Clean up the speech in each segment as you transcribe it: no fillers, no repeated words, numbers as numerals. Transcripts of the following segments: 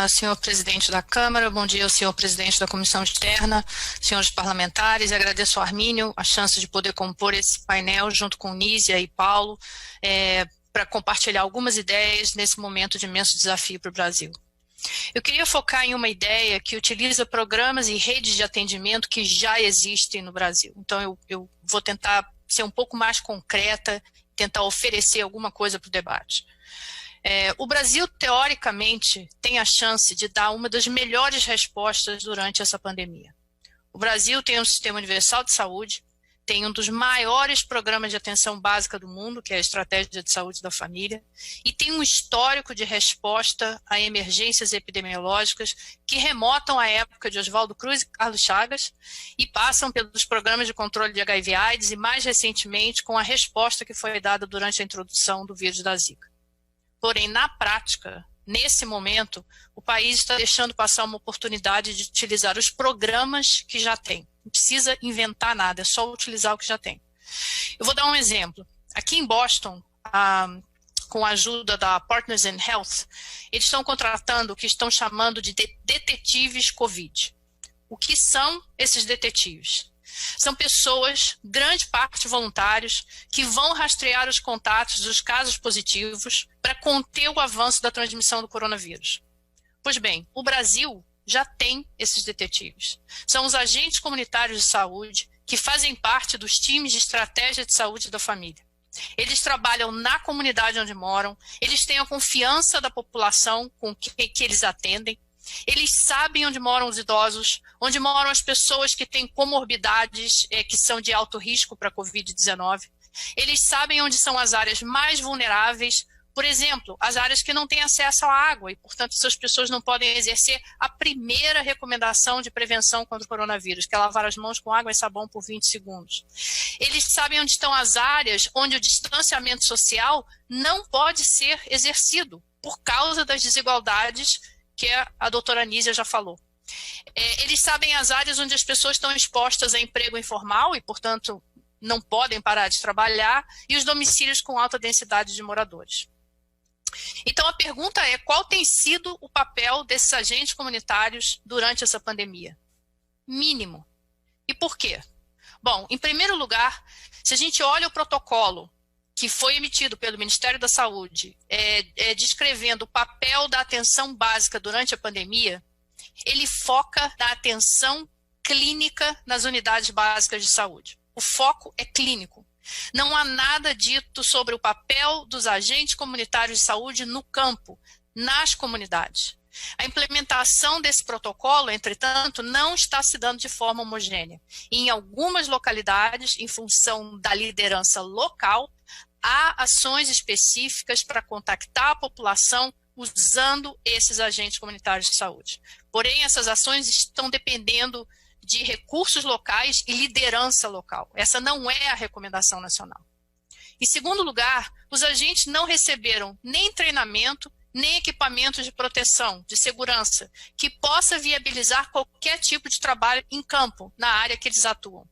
Senhor presidente da Câmara, bom dia ao senhor presidente da Comissão Externa, senhores parlamentares. Agradeço ao Armínio a chance de poder compor esse painel junto com Nízia e Paulo para compartilhar algumas ideias nesse momento de imenso desafio para o Brasil. Eu queria focar em uma ideia que utiliza programas e redes de atendimento que já existem no Brasil. Então, eu vou tentar ser um pouco mais concreta, tentar oferecer alguma coisa para o debate. O Brasil, teoricamente, tem a chance de dar uma das melhores respostas durante essa pandemia. O Brasil tem um sistema universal de saúde, tem um dos maiores programas de atenção básica do mundo, que é a Estratégia de Saúde da Família, e tem um histórico de resposta a emergências epidemiológicas que remontam à época de Oswaldo Cruz e Carlos Chagas e passam pelos programas de controle de HIV/AIDS e, mais recentemente, com a resposta que foi dada durante a introdução do vírus da Zika. Porém, na prática, nesse momento, o país está deixando passar uma oportunidade de utilizar os programas que já tem. Não precisa inventar nada, é só utilizar o que já tem. Eu vou dar um exemplo. Aqui em Boston, com a ajuda da Partners in Health, eles estão contratando o que estão chamando de detetives COVID. O que são esses detetives? São pessoas, grande parte voluntários, que vão rastrear os contatos dos casos positivos para conter o avanço da transmissão do coronavírus. Pois bem, o Brasil já tem esses detetives. São os agentes comunitários de saúde que fazem parte dos times de estratégia de saúde da família. Eles trabalham na comunidade onde moram, eles têm a confiança da população com que eles atendem. Eles sabem onde moram os idosos, onde moram as pessoas que têm comorbidades que são de alto risco para a Covid-19. Eles sabem onde são as áreas mais vulneráveis, por exemplo, as áreas que não têm acesso à água e, portanto, essas pessoas não podem exercer a primeira recomendação de prevenção contra o coronavírus, que é lavar as mãos com água e sabão por 20 segundos. Eles sabem onde estão as áreas onde o distanciamento social não pode ser exercido por causa das desigualdades que a doutora Nízia já falou. Eles sabem as áreas onde as pessoas estão expostas a emprego informal e, portanto, não podem parar de trabalhar, e os domicílios com alta densidade de moradores. Então, a pergunta é: qual tem sido o papel desses agentes comunitários durante essa pandemia? Mínimo. E por quê? Bom, em primeiro lugar, se a gente olha o protocolo que foi emitido pelo Ministério da Saúde, descrevendo o papel da atenção básica durante a pandemia, ele foca na atenção clínica nas unidades básicas de saúde. O foco é clínico. Não há nada dito sobre o papel dos agentes comunitários de saúde no campo, nas comunidades. A implementação desse protocolo, entretanto, não está se dando de forma homogênea. Em algumas localidades, em função da liderança local, há ações específicas para contactar a população usando esses agentes comunitários de saúde. Porém, essas ações estão dependendo de recursos locais e liderança local. Essa não é a recomendação nacional. Em segundo lugar, os agentes não receberam nem treinamento, nem equipamentos de proteção, de segurança, que possa viabilizar qualquer tipo de trabalho em campo, na área que eles atuam.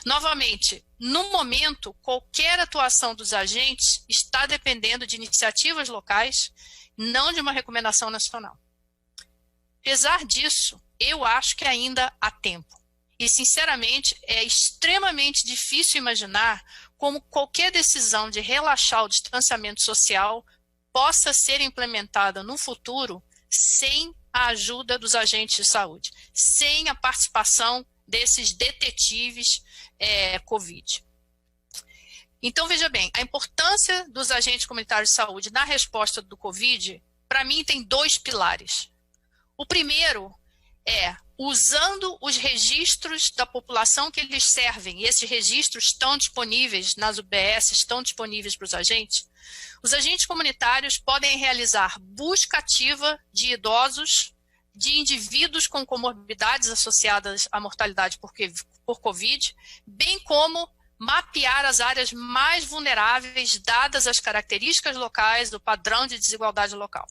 Novamente, no momento, qualquer atuação dos agentes está dependendo de iniciativas locais, não de uma recomendação nacional. Apesar disso, eu acho que ainda há tempo. E, sinceramente, é extremamente difícil imaginar como qualquer decisão de relaxar o distanciamento social possa ser implementada no futuro sem a ajuda dos agentes de saúde, sem a participação desses detetives COVID. Então, veja bem, a importância dos agentes comunitários de saúde na resposta do COVID, para mim, tem dois pilares. O primeiro é usando os registros da população que eles servem, e esses registros estão disponíveis nas UBS, estão disponíveis para os agentes comunitários podem realizar busca ativa de idosos, de indivíduos com comorbidades associadas à mortalidade por COVID, bem como mapear as áreas mais vulneráveis, dadas as características locais do padrão de desigualdade local.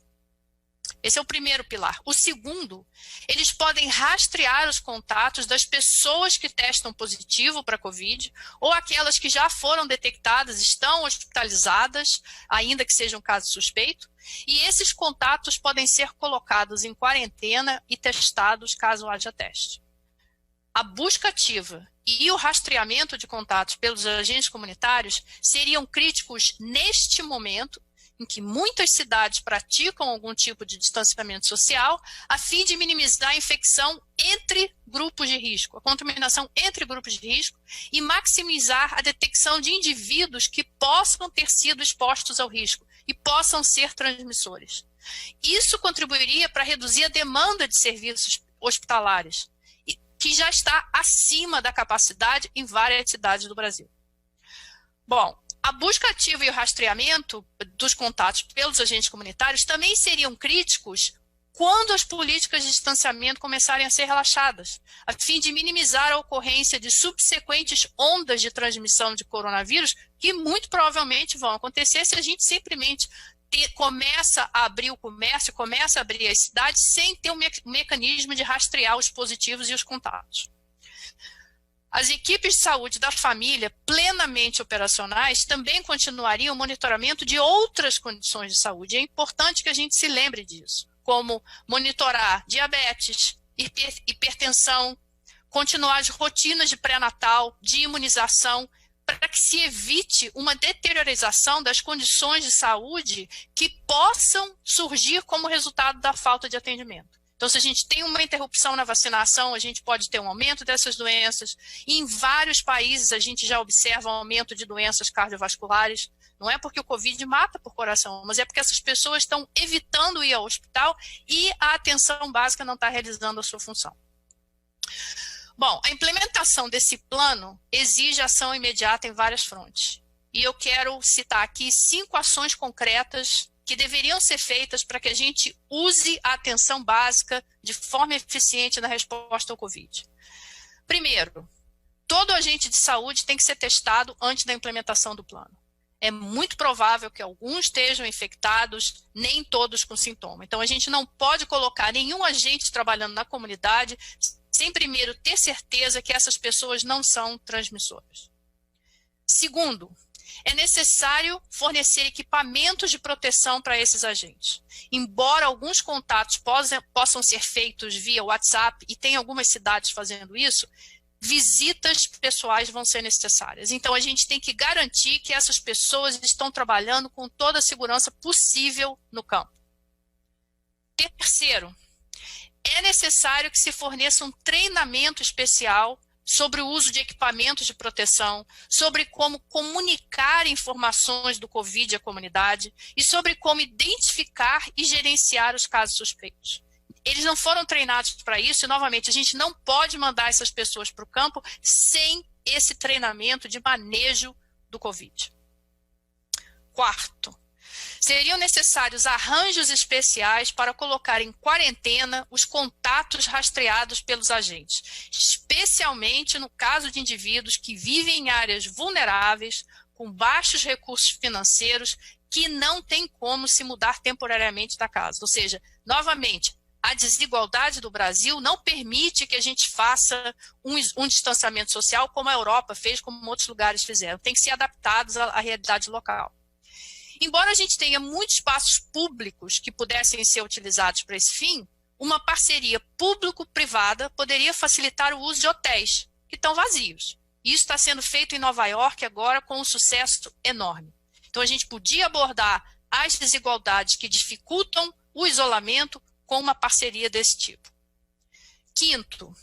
Esse é o primeiro pilar. O segundo, eles podem rastrear os contatos das pessoas que testam positivo para a Covid ou aquelas que já foram detectadas, estão hospitalizadas, ainda que seja um caso suspeito, e esses contatos podem ser colocados em quarentena e testados caso haja teste. A busca ativa e o rastreamento de contatos pelos agentes comunitários seriam críticos neste momento, em que muitas cidades praticam algum tipo de distanciamento social, a fim de minimizar a infecção entre grupos de risco, a contaminação entre grupos de risco, e maximizar a detecção de indivíduos que possam ter sido expostos ao risco e possam ser transmissores. Isso contribuiria para reduzir a demanda de serviços hospitalares, que já está acima da capacidade em várias cidades do Brasil. Bom, a busca ativa e o rastreamento dos contatos pelos agentes comunitários também seriam críticos quando as políticas de distanciamento começarem a ser relaxadas, a fim de minimizar a ocorrência de subsequentes ondas de transmissão de coronavírus, que muito provavelmente vão acontecer se a gente simplesmente começa a abrir o comércio, começa a abrir as cidades sem ter um mecanismo de rastrear os positivos e os contatos. As equipes de saúde da família plenamente operacionais também continuariam o monitoramento de outras condições de saúde. É importante que a gente se lembre disso, como monitorar diabetes, hipertensão, continuar as rotinas de pré-natal, de imunização, para que se evite uma deteriorização das condições de saúde que possam surgir como resultado da falta de atendimento. Então, se a gente tem uma interrupção na vacinação, a gente pode ter um aumento dessas doenças. E em vários países a gente já observa um aumento de doenças cardiovasculares. Não é porque o Covid mata por coração, mas é porque essas pessoas estão evitando ir ao hospital e a atenção básica não está realizando a sua função. Bom, a implementação desse plano exige ação imediata em várias frontes. E eu quero citar aqui 5 ações concretas que deveriam ser feitas para que a gente use a atenção básica de forma eficiente na resposta ao Covid. Primeiro, todo agente de saúde tem que ser testado antes da implementação do plano. É muito provável que alguns estejam infectados, nem todos com sintoma. Então, a gente não pode colocar nenhum agente trabalhando na comunidade sem primeiro ter certeza que essas pessoas não são transmissoras. Segundo, é necessário fornecer equipamentos de proteção para esses agentes. Embora alguns contatos possam ser feitos via WhatsApp, e tem algumas cidades fazendo isso, visitas pessoais vão ser necessárias. Então, a gente tem que garantir que essas pessoas estão trabalhando com toda a segurança possível no campo. Terceiro, é necessário que se forneça um treinamento especial sobre o uso de equipamentos de proteção, sobre como comunicar informações do Covid à comunidade e sobre como identificar e gerenciar os casos suspeitos. Eles não foram treinados para isso e, novamente, a gente não pode mandar essas pessoas para o campo sem esse treinamento de manejo do Covid. Quarto, seriam necessários arranjos especiais para colocar em quarentena os contatos rastreados pelos agentes, especialmente no caso de indivíduos que vivem em áreas vulneráveis, com baixos recursos financeiros, que não têm como se mudar temporariamente da casa. Ou seja, novamente, a desigualdade do Brasil não permite que a gente faça um distanciamento social como a Europa fez, como outros lugares fizeram. Tem que ser adaptados à realidade local. Embora a gente tenha muitos espaços públicos que pudessem ser utilizados para esse fim, uma parceria público-privada poderia facilitar o uso de hotéis, que estão vazios. Isso está sendo feito em Nova York agora com um sucesso enorme. Então, a gente podia abordar as desigualdades que dificultam o isolamento com uma parceria desse tipo. Quinto,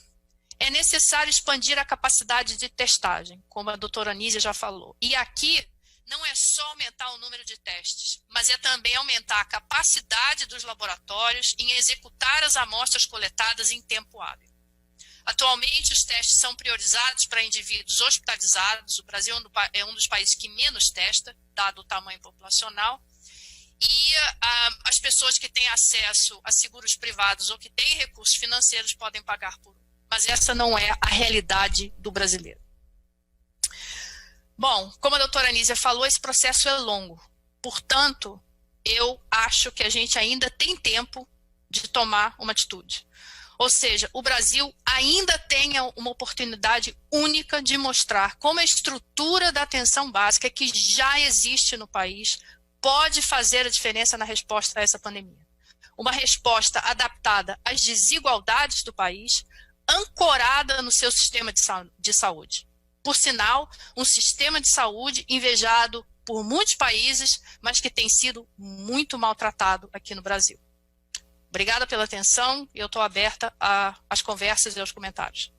é necessário expandir a capacidade de testagem, como a doutora Anísia já falou. E aqui, não é só aumentar o número de testes, mas é também aumentar a capacidade dos laboratórios em executar as amostras coletadas em tempo hábil. Atualmente, os testes são priorizados para indivíduos hospitalizados. O Brasil é um dos países que menos testa, dado o tamanho populacional. E as pessoas que têm acesso a seguros privados ou que têm recursos financeiros podem pagar por um. Mas essa não é a realidade do brasileiro. Bom, como a doutora Anísia falou, esse processo é longo. Portanto, eu acho que a gente ainda tem tempo de tomar uma atitude. Ou seja, o Brasil ainda tem uma oportunidade única de mostrar como a estrutura da atenção básica que já existe no país pode fazer a diferença na resposta a essa pandemia. Uma resposta adaptada às desigualdades do país, ancorada no seu sistema de saúde. Por sinal, um sistema de saúde invejado por muitos países, mas que tem sido muito maltratado aqui no Brasil. Obrigada pela atenção e eu estou aberta às conversas e aos comentários.